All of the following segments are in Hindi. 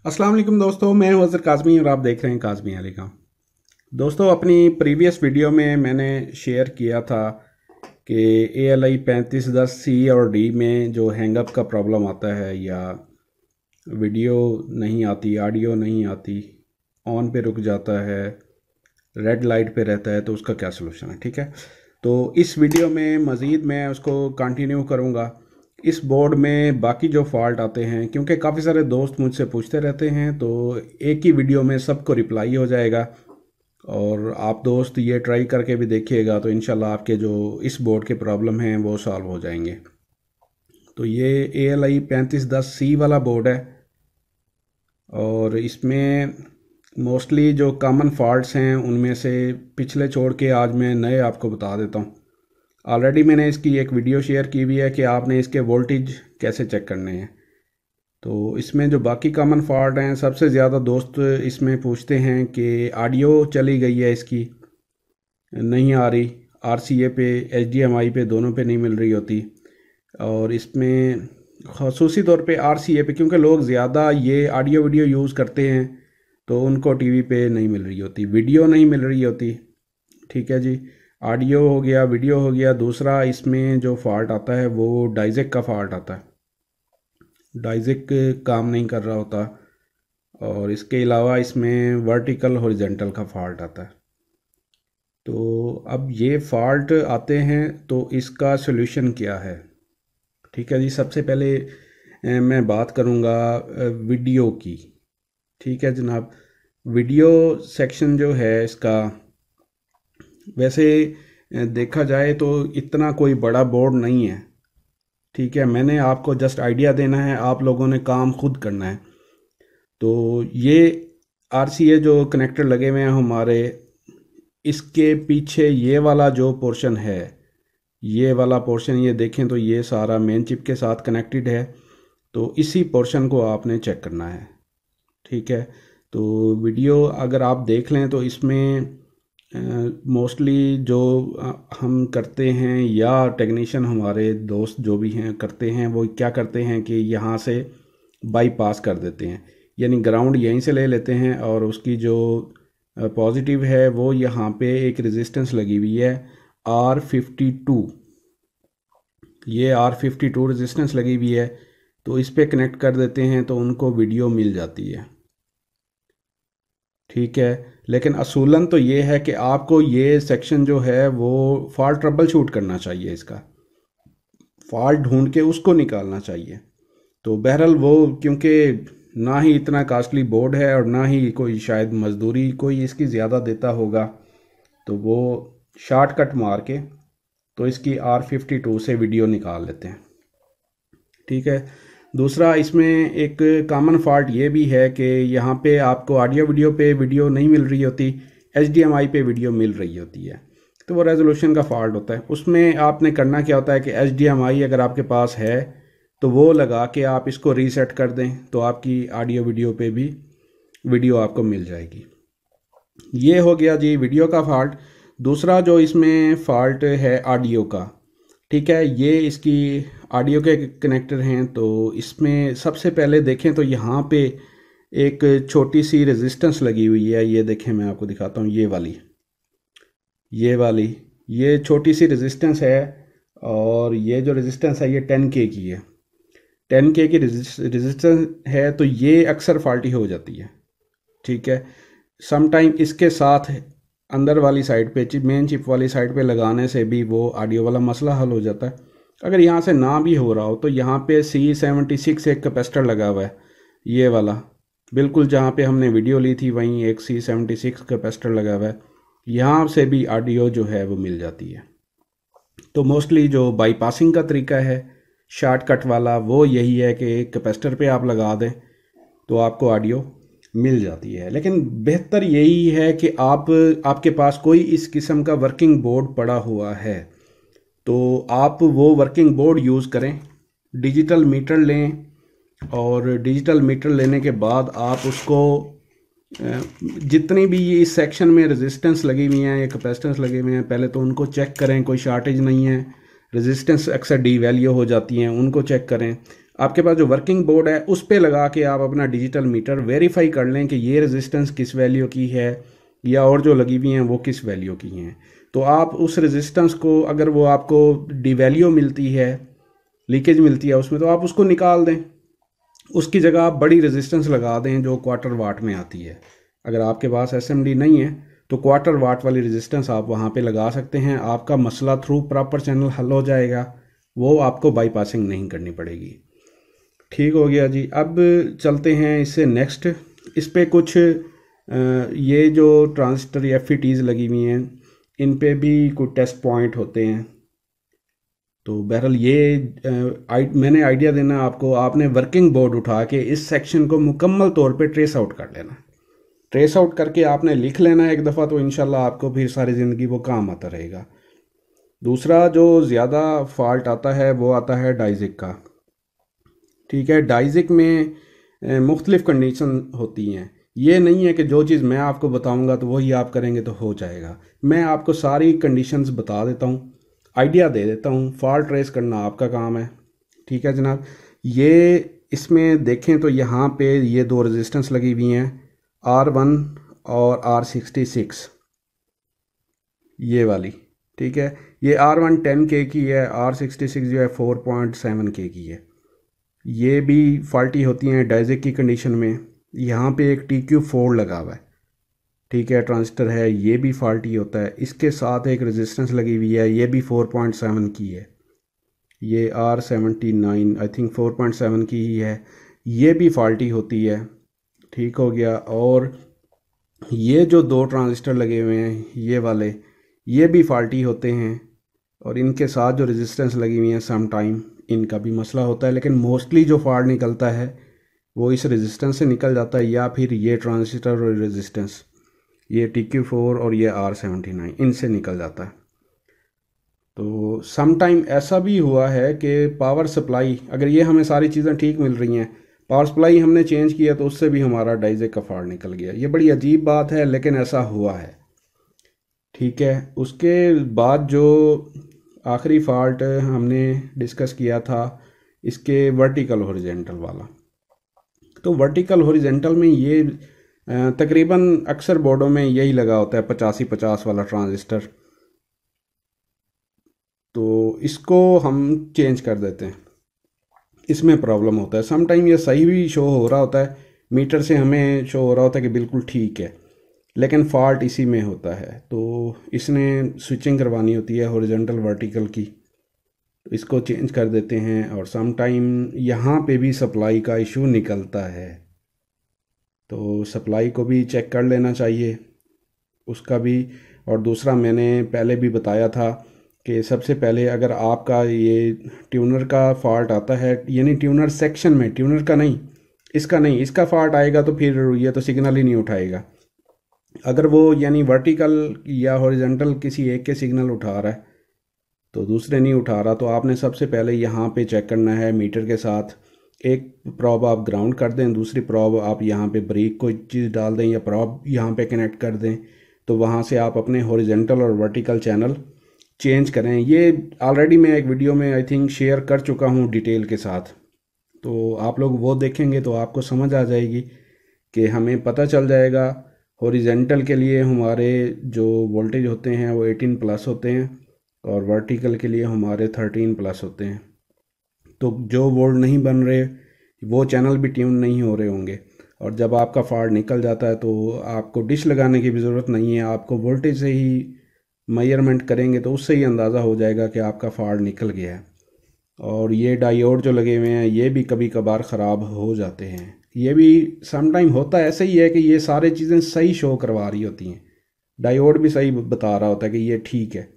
अस्सलाम वालेकुम दोस्तों, मैं हूं अज़र काज़मी और आप देख रहे हैं काज़मी अली का। दोस्तों, अपनी प्रीवियस वीडियो में मैंने शेयर किया था कि ALI 3510C और D में जो हैंगअप का प्रॉब्लम आता है या वीडियो नहीं आती, ऑडियो नहीं आती, ऑन पे रुक जाता है, रेड लाइट पे रहता है, तो उसका क्या सलूशन है। ठीक है, तो इस वीडियो में मज़ीद मैं उसको कंटिन्यू करूँगा। इस बोर्ड में बाकी जो फॉल्ट आते हैं, क्योंकि काफ़ी सारे दोस्त मुझसे पूछते रहते हैं, तो एक ही वीडियो में सबको रिप्लाई हो जाएगा। और आप दोस्त ये ट्राई करके भी देखिएगा तो इंशाल्लाह आपके जो इस बोर्ड के प्रॉब्लम हैं वो सॉल्व हो जाएंगे। तो ये ALI 3510C वाला बोर्ड है और इसमें मोस्टली जो कॉमन फॉल्ट्स हैं उनमें से पिछले छोड़ के आज मैं नए आपको बता देता हूँ। ऑलरेडी मैंने इसकी एक वीडियो शेयर की हुई है कि आपने इसके वोल्टेज कैसे चेक करने हैं। तो इसमें जो बाकी कॉमन फॉल्ट हैं, सबसे ज़्यादा दोस्त इसमें पूछते हैं कि ऑडियो चली गई है, इसकी नहीं आ रही, RCA पे HDMI पे दोनों पे नहीं मिल रही होती। और इसमें ख़ुसूसी तौर पे RCA पे, क्योंकि लोग ज़्यादा ये ऑडियो वीडियो यूज़ करते हैं तो उनको टीवी पे नहीं मिल रही होती, वीडियो नहीं मिल रही होती। ठीक है जी, ऑडियो हो गया, वीडियो हो गया। दूसरा इसमें जो फॉल्ट आता है वो डाइजेक का फॉल्ट आता है, डाइजेक काम नहीं कर रहा होता। और इसके अलावा इसमें वर्टिकल हॉरिजॉन्टल का फॉल्ट आता है। तो अब ये फॉल्ट आते हैं तो इसका सॉल्यूशन क्या है। ठीक है जी, सबसे पहले मैं बात करूँगा वीडियो की। ठीक है जनाब, वीडियो सेक्शन जो है इसका, वैसे देखा जाए तो इतना कोई बड़ा बोर्ड नहीं है। ठीक है, मैंने आपको जस्ट आइडिया देना है, आप लोगों ने काम खुद करना है। तो ये RCA जो कनेक्टर लगे हुए हैं हमारे, इसके पीछे ये वाला जो पोर्शन है, ये वाला पोर्शन ये देखें तो ये सारा मेन चिप के साथ कनेक्टेड है। तो इसी पोर्शन को आपने चेक करना है। ठीक है, तो वीडियो अगर आप देख लें तो इसमें मोस्टली जो हम करते हैं या टेक्नीशियन हमारे दोस्त जो भी हैं करते हैं, वो क्या करते हैं कि यहाँ से बाईपास कर देते हैं, यानी ग्राउंड यहीं से ले लेते हैं और उसकी जो पॉजिटिव है वो यहाँ पे एक रेजिस्टेंस लगी हुई है R52, ये R52 रेजिस्टेंस लगी हुई है, तो इस पे कनेक्ट कर देते हैं तो उनको वीडियो मिल जाती है। ठीक है, लेकिन असूलन तो ये है कि आपको ये सेक्शन जो है वो फॉल्ट ट्रबल शूट करना चाहिए, इसका फॉल्ट ढूंढ के उसको निकालना चाहिए। तो बहरहाल वो, क्योंकि ना ही इतना कॉस्टली बोर्ड है और ना ही कोई शायद मजदूरी कोई इसकी ज़्यादा देता होगा, तो वो शॉर्टकट मार के तो इसकी R52 से वीडियो निकाल लेते हैं। ठीक है, दूसरा इसमें एक कॉमन फॉल्ट ये भी है कि यहाँ पे आपको ऑडियो वीडियो पे वीडियो नहीं मिल रही होती, HDMI पे वीडियो मिल रही होती है, तो वो रेजोल्यूशन का फॉल्ट होता है। उसमें आपने करना क्या होता है कि HDMI अगर आपके पास है तो वो लगा के आप इसको रीसेट कर दें तो आपकी ऑडियो वीडियो पे भी वीडियो आपको मिल जाएगी। ये हो गया जी वीडियो का फॉल्ट। दूसरा जो इसमें फॉल्ट है ऑडियो का, ठीक है, ये इसकी ऑडियो के कनेक्टर हैं। तो इसमें सबसे पहले देखें तो यहाँ पे एक छोटी सी रेजिस्टेंस लगी हुई है, ये देखें मैं आपको दिखाता हूँ, ये छोटी सी रेजिस्टेंस है। और ये जो रेजिस्टेंस है ये 10K की है, 10K की रेजिस्टेंस है, तो ये अक्सर फॉल्टी हो जाती है। ठीक है, समटाइम इसके साथ अंदर वाली साइड पे, मेन चिप वाली साइड पे लगाने से भी वो ऑडियो वाला मसला हल हो जाता है। अगर यहाँ से ना भी हो रहा हो तो यहाँ पे C76 एक कैपेसिटर लगा हुआ है, ये वाला बिल्कुल जहाँ पे हमने वीडियो ली थी वहीं एक C76 कैपेसिटर लगा हुआ है, यहाँ से भी ऑडियो जो है वो मिल जाती है। तो मोस्टली जो बाईपासिंग का तरीका है शॉर्टकट वाला वो यही है कि एक कैपेसिटर पे आप लगा दें तो आपको ऑडियो मिल जाती है। लेकिन बेहतर यही है कि आपके पास कोई इस किस्म का वर्किंग बोर्ड पड़ा हुआ है तो आप वो वर्किंग बोर्ड यूज़ करें, डिजिटल मीटर लें और डिजिटल मीटर लेने के बाद आप उसको जितनी भी इस सेक्शन में रेजिस्टेंस लगी हुई हैं या कैपेसिटेंस लगे हुए हैं, पहले तो उनको चेक करें कोई शॉर्टेज नहीं है, रेजिस्टेंस अक्सर डी वैल्यू हो जाती हैं, उनको चेक करें। आपके पास जो वर्किंग बोर्ड है उस पे लगा के आप अपना डिजिटल मीटर वेरीफाई कर लें कि ये रेजिस्टेंस किस वैल्यू की है या और जो लगी हुई हैं वो किस वैल्यू की हैं। तो आप उस रेजिस्टेंस को, अगर वो आपको डिवैल्यू मिलती है, लीकेज मिलती है उसमें, तो आप उसको निकाल दें। उसकी जगह आप बड़ी रेजिस्टेंस लगा दें जो क्वार्टर वाट में आती है। अगर आपके पास एसएमडी नहीं है तो क्वार्टर वाट वाली रेजिस्टेंस आप वहाँ पे लगा सकते हैं। आपका मसला थ्रू प्रॉपर चैनल हल हो जाएगा, वो आपको बाईपासिंग नहीं करनी पड़ेगी। ठीक हो गया जी। अब चलते हैं इससे नेक्स्ट। इस पे कुछ ये जो ट्रांजिस्टर एफईटीज़ लगी हुई हैं इन पे भी कुछ टेस्ट पॉइंट होते हैं। तो बहरहाल ये मैंने आइडिया देना आपको, आपने वर्किंग बोर्ड उठा के इस सेक्शन को मुकम्मल तौर पे ट्रेस आउट कर लेना। ट्रेस आउट करके आपने लिख लेना एक दफ़ा, तो इंशाल्लाह आपको फिर सारी ज़िंदगी वो काम आता रहेगा। दूसरा जो ज़्यादा फॉल्ट आता है वो आता है डाइजिक का। ठीक है, डाइजिक में मुख्तलिफ़ कंडीशन होती हैं। ये नहीं है कि जो चीज़ मैं आपको बताऊंगा तो वही आप करेंगे तो हो जाएगा। मैं आपको सारी कंडीशंस बता देता हूँ, आइडिया दे देता हूँ, फॉल्ट ट्रेस करना आपका काम है। ठीक है जनाब। ये इसमें देखें तो यहाँ पे ये दो रेजिस्टेंस लगी हुई हैं, R1 और R66, ये वाली। ठीक है, ये R1 10K की है, R66 जो है 4.7K की है। ये भी फॉल्टी होती हैं डाइजिक की कंडीशन में। यहाँ पे एक TQ4 लगा हुआ है, ठीक है, ट्रांजिस्टर है, ये भी फॉल्टी होता है। इसके साथ एक रेजिस्टेंस लगी हुई है, ये भी 4.7 की है। ये R79 आई थिंक 4.7 की ही है, ये भी फॉल्टी होती है। ठीक हो गया। और ये जो दो ट्रांजिस्टर लगे हुए हैं ये वाले, ये भी फॉल्टी होते हैं। और इनके साथ जो रेजिस्टेंस लगी हुई हैं सम टाइम इनका भी मसला होता है, लेकिन मोस्टली जो फॉल्ट निकलता है वो इस रेजिस्टेंस से निकल जाता है, या फिर ये ट्रांजिस्टर और रेजिस्टेंस, ये TQ4 और ये R79, इनसे निकल जाता है। तो सम टाइम ऐसा भी हुआ है कि पावर सप्लाई, अगर ये हमें सारी चीज़ें ठीक मिल रही हैं, पावर सप्लाई हमने चेंज किया तो उससे भी हमारा डाइजिक का फॉल्ट निकल गया। ये बड़ी अजीब बात है लेकिन ऐसा हुआ है। ठीक है, उसके बाद जो आखिरी फॉल्ट हमने डिस्कस किया था इसके वर्टिकल हॉरिजेंटल वाला। तो वर्टिकल हॉरिजेंटल में ये तकरीबन अक्सर बोर्डों में यही लगा होता है 85-50 वाला ट्रांजिस्टर। तो इसको हम चेंज कर देते हैं, इसमें प्रॉब्लम होता है। सम टाइम ये सही भी शो हो रहा होता है, मीटर से हमें शो हो रहा होता है कि बिल्कुल ठीक है, लेकिन फॉल्ट इसी में होता है। तो इसने स्विचिंग करवानी होती है हॉरिजॉन्टल वर्टिकल की, तो इसको चेंज कर देते हैं। और सम टाइम यहाँ पे भी सप्लाई का इशू निकलता है, तो सप्लाई को भी चेक कर लेना चाहिए उसका भी। और दूसरा मैंने पहले भी बताया था कि सबसे पहले अगर आपका ये ट्यूनर का फॉल्ट आता है, यानी ट्यूनर सेक्शन में, ट्यूनर का नहीं, इसका नहीं, इसका फॉल्ट आएगा तो फिर ये तो सिग्नल ही नहीं उठाएगा। अगर वो यानी वर्टिकल या हॉरिजॉन्टल किसी एक के सिग्नल उठा रहा है तो दूसरे नहीं उठा रहा, तो आपने सबसे पहले यहाँ पे चेक करना है मीटर के साथ। एक प्रॉब आप ग्राउंड कर दें, दूसरी प्रॉब आप यहाँ पे ब्रेक कोई चीज़ डाल दें या प्रॉब यहाँ पे कनेक्ट कर दें, तो वहाँ से आप अपने हॉरिजॉन्टल और वर्टिकल चैनल चेंज करें। ये ऑलरेडी मैं एक वीडियो में आई थिंक शेयर कर चुका हूँ डिटेल के साथ, तो आप लोग वो देखेंगे तो आपको समझ आ जाएगी कि हमें पता चल जाएगा। हॉरिजॉन्टल के लिए हमारे जो वोल्टेज होते हैं वो 18+ होते हैं और वर्टिकल के लिए हमारे 13+ होते हैं। तो जो वोल्ट नहीं बन रहे वो चैनल भी ट्यून नहीं हो रहे होंगे, और जब आपका फॉल्ट निकल जाता है तो आपको डिश लगाने की भी ज़रूरत नहीं है, आपको वोल्टेज से ही मेजरमेंट करेंगे तो उससे ही अंदाज़ा हो जाएगा कि आपका फॉल्ट निकल गया है। और ये डायोड जो लगे हुए हैं ये भी कभी कभार ख़राब हो जाते हैं, ये भी सम टाइम होता है। ऐसे ही है कि ये सारी चीज़ें सही शो करवा रही होती हैं, डायोड भी सही बता रहा होता है कि ये ठीक है,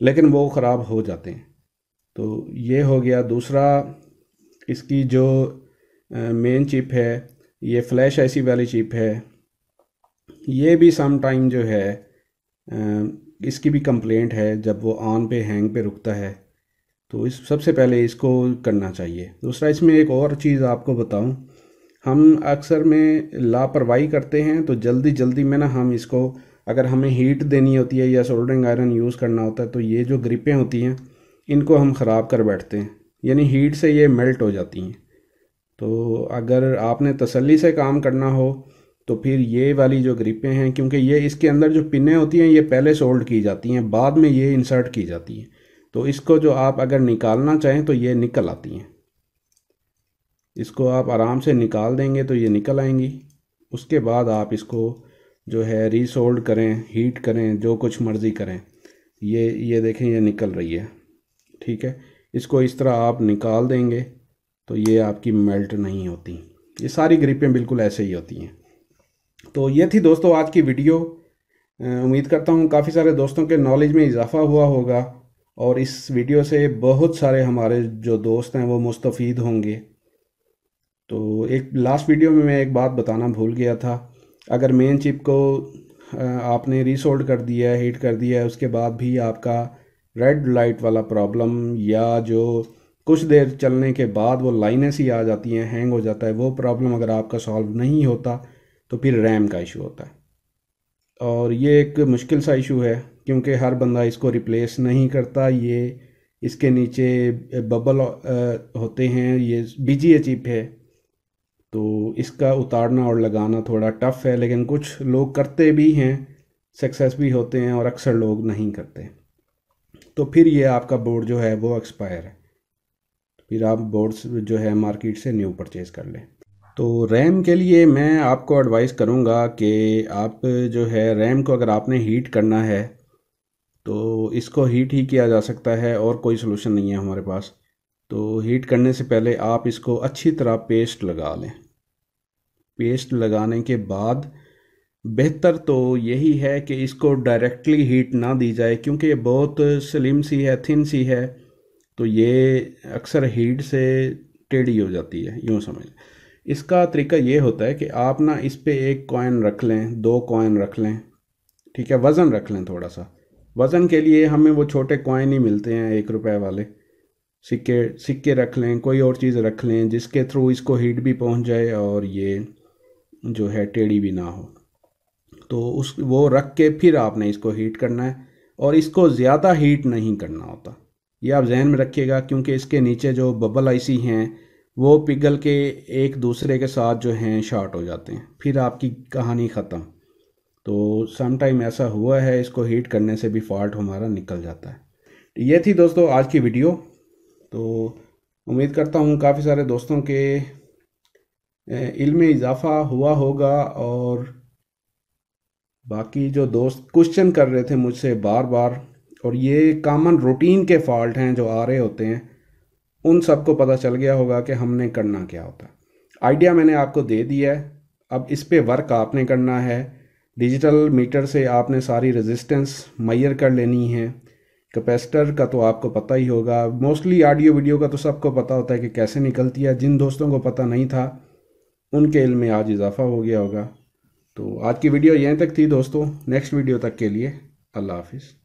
लेकिन वो ख़राब हो जाते हैं। तो ये हो गया। दूसरा, इसकी जो मेन चिप है ये फ्लैश ऐसी वाली चिप है, ये भी सम टाइम जो है इसकी भी कंप्लेंट है, जब वो ऑन पे हैंग पे रुकता है तो इस सबसे पहले इसको करना चाहिए। दूसरा, इसमें एक और चीज़ आपको बताऊं, हम अक्सर में लापरवाही करते हैं, तो जल्दी जल्दी में ना हम इसको, अगर हमें हीट देनी होती है या सोल्डरिंग आयरन यूज़ करना होता है तो ये जो ग्रिपें होती हैं इनको हम ख़राब कर बैठते हैं, यानी हीट से ये मेल्ट हो जाती हैं। तो अगर आपने तसल्ली से काम करना हो तो फिर ये वाली जो ग्रिपें हैं, क्योंकि ये इसके अंदर जो पिनें होती हैं ये पहले सोल्ड की जाती हैं, बाद में ये इंसर्ट की जाती हैं। तो इसको जो आप अगर निकालना चाहें तो ये निकल आती हैं। इसको आप आराम से निकाल देंगे तो ये निकल आएंगी। उसके बाद आप इसको जो है रीसोल्ड करें, हीट करें, जो कुछ मर्ज़ी करें। ये देखें ये निकल रही है, ठीक है। इसको इस तरह आप निकाल देंगे तो ये आपकी मेल्ट नहीं होती। ये सारी ग्रिपें बिल्कुल ऐसे ही होती हैं। तो ये थी दोस्तों आज की वीडियो। उम्मीद करता हूँ काफ़ी सारे दोस्तों के नॉलेज में इजाफ़ा हुआ होगा और इस वीडियो से बहुत सारे हमारे जो दोस्त हैं वो मुस्तफ़ीद होंगे। तो एक लास्ट वीडियो में मैं एक बात बताना भूल गया था। अगर मेन चिप को आपने रीसोल्ड कर दिया है, हीट कर दिया है, उसके बाद भी आपका रेड लाइट वाला प्रॉब्लम या जो कुछ देर चलने के बाद वो लाइनें सी आ जाती हैं, हैंग हो जाता है, वो प्रॉब्लम अगर आपका सॉल्व नहीं होता तो फिर रैम का इशू होता है। और ये एक मुश्किल सा इशू है क्योंकि हर बंदा इसको रिप्लेस नहीं करता। ये इसके नीचे बबल होते हैं, ये बीजीए चिप है, तो इसका उतारना और लगाना थोड़ा टफ़ है, लेकिन कुछ लोग करते भी हैं, सक्सेस भी होते हैं, और अक्सर लोग नहीं करते। तो फिर ये आपका बोर्ड जो है वो एक्सपायर है, फिर आप बोर्ड्स जो है मार्केट से न्यू परचेज़ कर लें। तो रैम के लिए मैं आपको एडवाइस करूँगा कि आप जो है रैम को अगर आपने हीट करना है तो इसको हीट ही किया जा सकता है, और कोई सलूशन नहीं है हमारे पास। तो हीट करने से पहले आप इसको अच्छी तरह पेस्ट लगा लें। पेस्ट लगाने के बाद बेहतर तो यही है कि इसको डायरेक्टली हीट ना दी जाए, क्योंकि ये बहुत स्लिम सी है, थिन सी है, तो ये अक्सर हीट से टेढ़ी हो जाती है, यूँ समझ। इसका तरीका ये होता है कि आप ना इस पे एक कॉइन रख लें, 2 कॉइन रख लें, ठीक है, वज़न रख लें थोड़ा सा। वज़न के लिए हमें वो छोटे कॉइन ही मिलते हैं 1 रुपए वाले, सिक्के सिक्के रख लें, कोई और चीज़ रख लें जिसके थ्रू इसको हीट भी पहुंच जाए और ये जो है टेढ़ी भी ना हो। तो उस वो रख के फिर आपने इसको हीट करना है, और इसको ज़्यादा हीट नहीं करना होता, ये आप जहन में रखिएगा, क्योंकि इसके नीचे जो बबल आईसी हैं वो पिघल के एक दूसरे के साथ जो हैं शॉर्ट हो जाते हैं, फिर आपकी कहानी ख़त्म। तो सम टाइम ऐसा हुआ है, इसको हीट करने से भी फॉल्ट हमारा निकल जाता है। ये थी दोस्तों आज की वीडियो। तो उम्मीद करता हूँ काफ़ी सारे दोस्तों के इल्म में इजाफ़ा हुआ होगा, और बाकी जो दोस्त क्वेश्चन कर रहे थे मुझसे बार बार, और ये कॉमन रूटीन के फॉल्ट हैं जो आ रहे होते हैं, उन सबको पता चल गया होगा कि हमने करना क्या होता है। आइडिया मैंने आपको दे दिया है, अब इस पे वर्क आपने करना है। डिजिटल मीटर से आपने सारी रेजिस्टेंस मेजर कर लेनी है। कैपेसिटर का तो आपको पता ही होगा, मोस्टली ऑडियो वीडियो का तो सबको पता होता है कि कैसे निकलती है। जिन दोस्तों को पता नहीं था उनके इल्म में आज इजाफ़ा हो गया होगा। तो आज की वीडियो यहीं तक थी दोस्तों। नेक्स्ट वीडियो तक के लिए अल्लाह हाफिज़।